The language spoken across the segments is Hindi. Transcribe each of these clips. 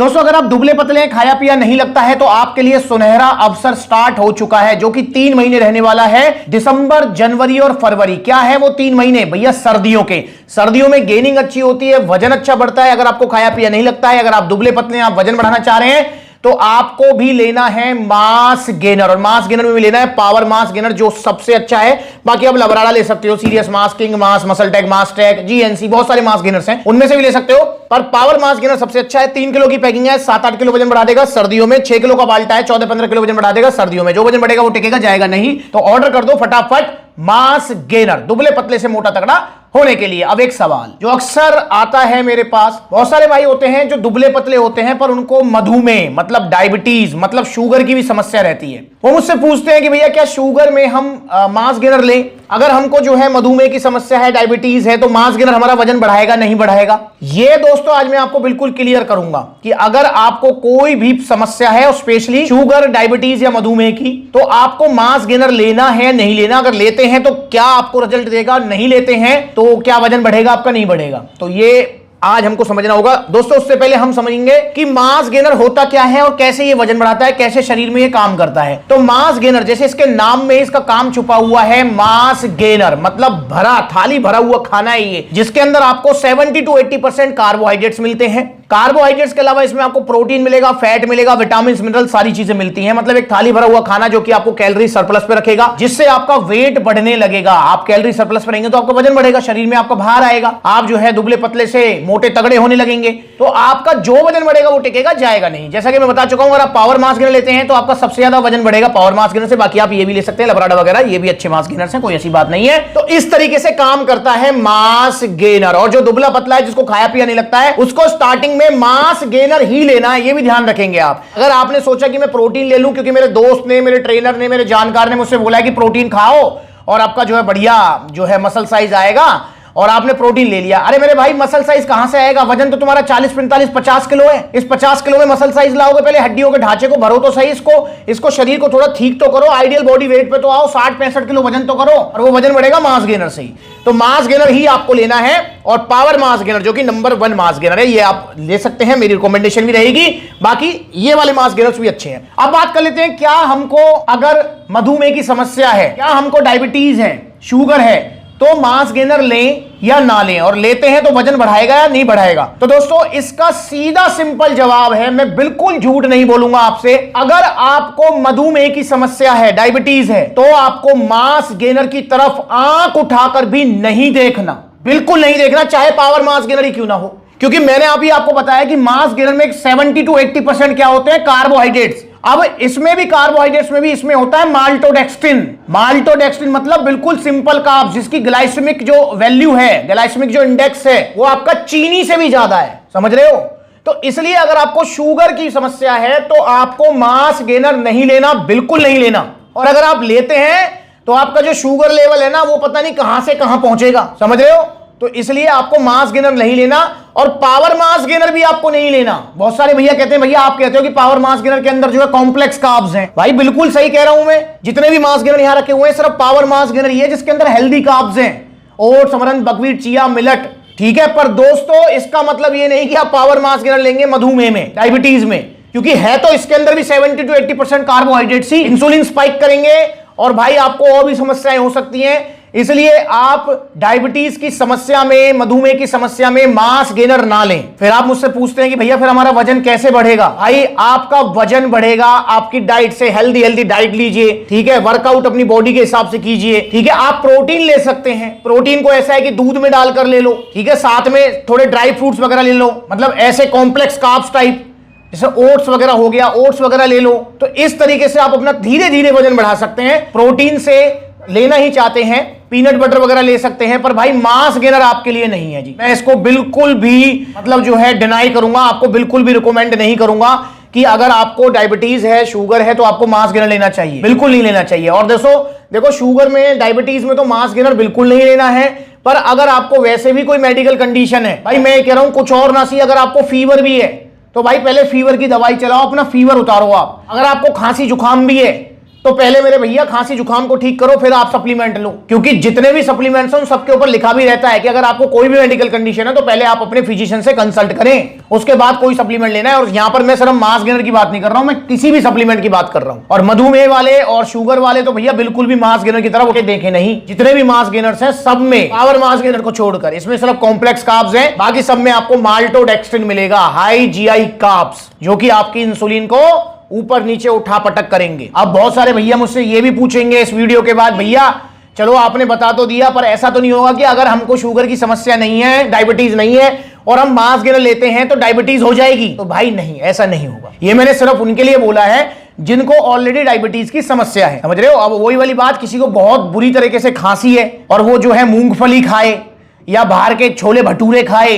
दोस्तों अगर आप दुबले पतले खाया पिया नहीं लगता है तो आपके लिए सुनहरा अवसर स्टार्ट हो चुका है, जो कि 3 महीने रहने वाला है। दिसंबर, जनवरी और फरवरी। क्या है वो 3 महीने भैया? सर्दियों के। सर्दियों में गेनिंग अच्छी होती है, वजन अच्छा बढ़ता है। अगर आपको खाया पिया नहीं लगता है, अगर आप दुबले पतले आप वजन बढ़ाना चाह रहे हैं, तो आपको भी लेना है मास गेनर। और मास गेनर में भी लेना है पावर मास गेनर, जो सबसे अच्छा है। बाकी आप लबराड़ा ले सकते हो, सीरियस मास, किंग मास, मसल टेक, मास टेक, जीएनसी, बहुत सारे मास गेनर्स हैं, उनमें से भी ले सकते हो। पर पावर मास गेनर सबसे अच्छा है। 3 किलो की पैकिंग है, 7-8 किलो वजन बढ़ा देगा सर्दियों में। 6 किलो का बाल्टा है, 14-15 किलो वजन बढ़ा देगा सर्दियों में। जो वजन बढ़ेगा वो टिकेगा, जाएगा नहीं। तो ऑर्डर कर दो फटाफट मास गेनर, दुबले पतले से मोटा तगड़ा होने के लिए। अब एक सवाल जो अक्सर आता है मेरे पास, बहुत सारे भाई होते हैं जो दुबले पतले होते हैं पर उनको मधुमेह मतलब डायबिटीज मतलब शुगर की भी समस्या रहती है। वो मुझसे पूछते हैं कि भैया क्या शुगर में हम मास गेनर लें? अगर हमको जो है मधुमेह की समस्या है, डायबिटीज है, तो मास गेनर हमारा वजन बढ़ाएगा नहीं बढ़ाएगा? ये दोस्तों आज मैं आपको बिल्कुल क्लियर करूंगा कि अगर आपको कोई भी समस्या है, स्पेशली शुगर, डायबिटीज या मधुमेह की, तो आपको मास गेनर लेना है नहीं लेना। अगर लेते हैं तो क्या आपको रिजल्ट देगा, नहीं लेते हैं तो क्या वजन बढ़ेगा आपका, नहीं बढ़ेगा। तो ये आज हमको समझना होगा दोस्तों। उससे पहले हम समझेंगे कि मास गेनर होता क्या है और कैसे ये वजन बढ़ाता है, कैसे शरीर में ये काम करता है। तो मास गेनर, जैसे इसके नाम में इसका काम छुपा हुआ है, मास गेनर मतलब भरा थाली भरा हुआ खाना है ये, जिसके अंदर आपको 70 to 80% कार्बोहाइड्रेट्स मिलते हैं। कार्बोहाइड्रेट्स के अलावा इसमें आपको प्रोटीन मिलेगा, फैट मिलेगा, विटामिन मिनरल, सारी चीजें मिलती हैं। मतलब एक थाली भरा हुआ खाना जो कि आपको कैलोरी सरप्लस पे रखेगा, जिससे आपका वेट बढ़ने लगेगा। आप कैलोरी सरप्लस पे रहेंगे तो आपका वजन बढ़ेगा, शरीर में आपका भार आएगा, आप जो है दुबले पतले से मोटे तगड़े होने लगेंगे। तो आपका जो वजन बढ़ेगा वो टिकेगा, जाएगा नहीं। जैसा कि मैं बता चुका हूं, अगर आप पावर मास गेनर लेते हैं तो आपका सबसे ज्यादा वजन बढ़ेगा पावर मास गेनर से। बाकी आप ये भी ले सकते हैं, लबराडा वगैरह, ये भी अच्छे मास गेनर हैं, कोई ऐसी बात नहीं है। तो इस तरीके से काम करता है मास गेनर। और जो दुबला पतला है, जिसको खाया पिया नहीं लगता है, उसको स्टार्टिंग में मास गेनर ही लेना है, ये भी ध्यान रखेंगे आप। अगर आपने सोचा कि मैं प्रोटीन ले लूं क्योंकि मेरे दोस्त ने, मेरे ट्रेनर ने, मेरे जानकार ने मुझसे बोला है कि प्रोटीन खाओ और आपका जो है बढ़िया जो है मसल साइज आएगा, और आपने प्रोटीन ले लिया। अरे मेरे भाई, मसल साइज कहां से आएगा? वजन तो तुम्हारा 40, 45, 50 किलो है। इस 50 किलो में मसल साइज लाओगे? पहले हड्डियों के ढांचे को भरो तो सही, इसको शरीर को थोड़ा ठीक तो करो, आइडियल बॉडी वेट पे तो आओ, 60-65 किलो वजन तो करो, और वो वजन बढ़ेगा मास गेनर से ही। तो मास गेनर ही आपको लेना है, और पावर मास गेनर जो कि नंबर 1 मास गेनर है, ये आप ले सकते हैं, मेरी रिकमेंडेशन भी रहेगी। बाकी ये वाले मास गेनर्स भी अच्छे हैं। अब बात कर लेते हैं, क्या हमको अगर मधुमेह की समस्या है, क्या हमको डायबिटीज है, शुगर है, तो मास गेनर लें या ना लें? और लेते हैं तो वजन बढ़ाएगा या नहीं बढ़ाएगा? तो दोस्तों इसका सीधा सिंपल जवाब है, मैं बिल्कुल झूठ नहीं बोलूंगा आपसे। अगर आपको मधुमेह की समस्या है, डायबिटीज है, तो आपको मास गेनर की तरफ आंख उठाकर भी नहीं देखना, बिल्कुल नहीं देखना, चाहे पावर मास गेनर ही क्यों ना हो। क्योंकि मैंने अभी आपको बताया कि मास गेनर में 70 to 80% क्या होते हैं? कार्बोहाइड्रेट्स। अब इसमें भी कार्बोहाइड्रेट्स में भी इसमें होता है माल्टोडेक्स्ट्रिन। माल्टोडेक्स्ट्रिन मतलब बिल्कुल सिंपल कार्ब्स, जिसकी ग्लाइसेमिक जो वैल्यू है, ग्लाइसेमिक जो इंडेक्स है, वो आपका चीनी से भी ज्यादा है। समझ रहे हो? तो इसलिए अगर आपको शुगर की समस्या है तो आपको मास गेनर नहीं लेना, बिल्कुल नहीं लेना। और अगर आप लेते हैं तो आपका जो शुगर लेवल है ना, वो पता नहीं कहां से कहां पहुंचेगा। समझ रहे हो? तो इसलिए आपको मास गेनर नहीं लेना, और पावर मास गेनर भी आपको नहीं लेना। बहुत सारे भैया कहते हैं, भैया आप कहते हो कि पावर मास गेनर के अंदर जो है कॉम्प्लेक्स कार्ब्स हैं। भाई बिल्कुल सही कह रहा हूं मैं। जितने भी मास गेनर यहां रखे हुए हैं, सिर्फ पावर मास गेनर ये है जिसके अंदर हेल्दी कार्ब्स हैं, oats, amaranth, buckwheat, chia, millet, ठीक है। पर दोस्तों इसका मतलब ये नहीं कि आप पावर मास गेनर लेंगे मधुमेह में, डायबिटीज में, क्योंकि है तो इसके अंदर भी 70 to 80% carbohydrates he. Insulin spike करेंगे और भाई आपको और भी समस्याएं हो सकती हैं। इसलिए आप डायबिटीज की समस्या में, मधुमेह की समस्या में मास गेनर ना लें। फिर आप मुझसे पूछते हैं कि भैया फिर हमारा वजन कैसे बढ़ेगा? भाई आपका वजन बढ़ेगा आपकी डाइट से। हेल्दी डाइट लीजिए, ठीक है, वर्कआउट अपनी बॉडी के हिसाब से कीजिए, ठीक है। आप प्रोटीन ले सकते हैं, प्रोटीन को ऐसा है कि दूध में डालकर ले लो, ठीक है, साथ में थोड़े ड्राई फ्रूट्स वगैरह ले लो, मतलब ऐसे कॉम्प्लेक्स कार्ब्स टाइप, जैसे ओट्स वगैरह हो गया, ओट्स वगैरह ले लो। तो इस तरीके से आप अपना धीरे धीरे वजन बढ़ा सकते हैं। प्रोटीन से लेना ही चाहते हैं, पीनट बटर वगैरह ले सकते हैं, पर भाई मास गेनर आपके लिए नहीं है जी। मैं इसको बिल्कुल भी मतलब जो है डिनाई करूंगा, आपको बिल्कुल भी रिकमेंड नहीं करूंगा कि अगर आपको डायबिटीज है, शुगर है, तो आपको मास गेनर लेना चाहिए, बिल्कुल नहीं लेना चाहिए। और देखो शुगर में, डायबिटीज में तो मास गेनर बिल्कुल नहीं लेना है। पर अगर आपको वैसे भी कोई मेडिकल कंडीशन है, भाई मैं कह रहा हूं कुछ और ना सी, अगर आपको फीवर भी है तो भाई पहले फीवर की दवाई चलाओ, अपना फीवर उतारो आप। अगर आपको खांसी जुकाम भी है तो पहले मेरे भैया खांसी जुकाम को ठीक करो, फिर आप सप्लीमेंट लो, क्योंकि जितने भी सप्लीमेंट्स हैं सबके ऊपर लिखा भी रहता है कि अगर आपको कोई भी मेडिकल कंडीशन है तो पहले आप अपने फिजिशियन से कंसल्ट करें, उसके बाद कोई सप्लीमेंट लेना है। और यहां पर मैं सिर्फ मास गेनर की बात नहीं कर रहा हूं, मैं किसी भी सप्लीमेंट की बात कर रहा हूं। और मधुमेह वाले और शुगर वाले तो भैया बिल्कुल भी मास गेनर की तरफ देखे नहीं। जितने भी मास गेनर्स हैं सब में पावर मास गेनर को छोड़कर इसमें सिर्फ कॉम्प्लेक्स कार्ब्स हैं, बाकी सब में आपको माल्टोडेक्स्ट्रिन मिलेगा, हाई जीआई कार्ब्स, जो कि आपकी इंसुलिन को ऊपर नीचे उठा पटक करेंगे। अब बहुत सारे भैया मुझसे ये भी पूछेंगे इस वीडियो के बाद, भैया चलो आपने बता तो दिया, पर ऐसा तो नहीं होगा कि अगर हमको शुगर की समस्या नहीं है, डायबिटीज नहीं है और हम मास गेनर लेते हैं तो डायबिटीज हो जाएगी? तो भाई नहीं, ऐसा नहीं होगा। ये मैंने सिर्फ उनके लिए बोला है जिनको ऑलरेडी डायबिटीज की समस्या है, समझ रहे हो। अब वही वाली बात, किसी को बहुत बुरी तरीके से खांसी है और वो जो है मूंगफली खाए या बाहर के छोले भटूरे खाए,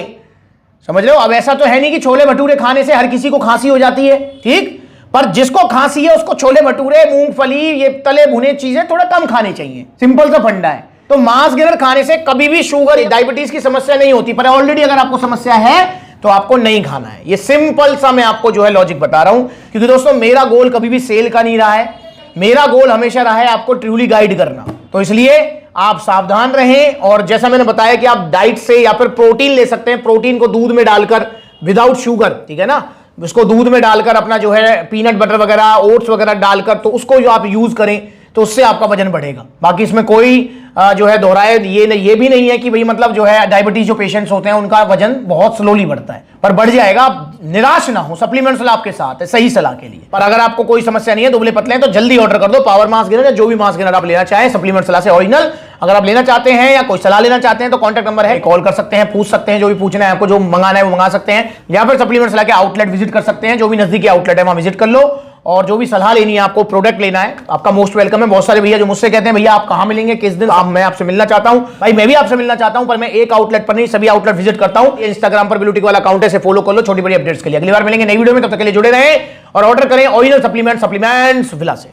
समझ रहे हो। अब ऐसा तो है नहीं कि छोले भटूरे खाने से हर किसी को खांसी हो जाती है, ठीक, पर जिसको खांसी है उसको छोले भटूरे, मूंगफली, ये तले भुने चीजें थोड़ा कम खानी चाहिए, सिंपल सा फंडा है। तो मास गेनर खाने से कभी भी शुगर डायबिटीज की समस्या नहीं होती, पर ऑलरेडी अगर आपको समस्या है तो आपको नहीं खाना है। ये सिंपल सा मैं आपको जो है लॉजिक बता रहा हूं, क्योंकि दोस्तों मेरा गोल कभी भी सेल का नहीं रहा है, मेरा गोल हमेशा रहा है आपको ट्रूली गाइड करना। तो इसलिए आप सावधान रहें, और जैसा मैंने बताया कि आप डाइट से या फिर प्रोटीन ले सकते हैं, प्रोटीन को दूध में डालकर विदाउट शुगर, ठीक है ना, उसको दूध में डालकर अपना जो है पीनट बटर वगैरह, ओट्स वगैरह डालकर, तो उसको जो आप यूज करें तो उससे आपका वजन बढ़ेगा। बाकी इसमें कोई जो है दोहराए ये भी नहीं है कि भाई मतलब जो है डायबिटीज जो पेशेंट्स होते हैं उनका वजन बहुत स्लोली बढ़ता है, पर बढ़ जाएगा। निराश ना हो, सप्लीमेंट्स आपके साथ है सही सलाह के लिए। पर अगर आपको कोई समस्या नहीं है, दुबले पतले हैं, तो जल्दी ऑर्डर कर दो पावर मास गेनर या जो भी मास गेनर आप लेना चाहें सप्लीमेंट सलाह से ओरिजिनल। अगर आप लेना चाहते हैं या कोई सलाह लेना चाहते हैं तो कॉन्टैक्ट नंबर है, कॉल कर सकते हैं, पूछ सकते हैं, जो भी पूछना है आपको, जो मंगाना है वो मंगा सकते हैं, या फिर सप्लीमेंट सलाह के आउटलेट विजिट कर सकते हैं, जो भी नजदीकी आउटलेट है वहां विजिट कर लो। और जो भी सलाह लेनी है, आपको प्रोडक्ट लेना है, आपका मोस्ट वेलकम है। बहुत सारे भैया जो मुझसे कहते हैं भैया आप कहां मिलेंगे, किस दिन, मैं आपसे मिलना चाहता हूं। भाई मैं भी आपसे मिलना चाहता हूं, पर मैं एक आउटलेट पर नहीं सभी आउटलेट विजिट करता हूं। इंस्टाग्राम पर ब्लूटिक वाला अकाउंट है, से फॉलो कर लो छोटी बड़ी अपडेट्स के लिए। अगली बार मिलेंगे नई वीडियो में, तब तक के लिए जुड़े रहें और ऑर्डर करें ओरिजिनल सप्लीमेंट्स विला से।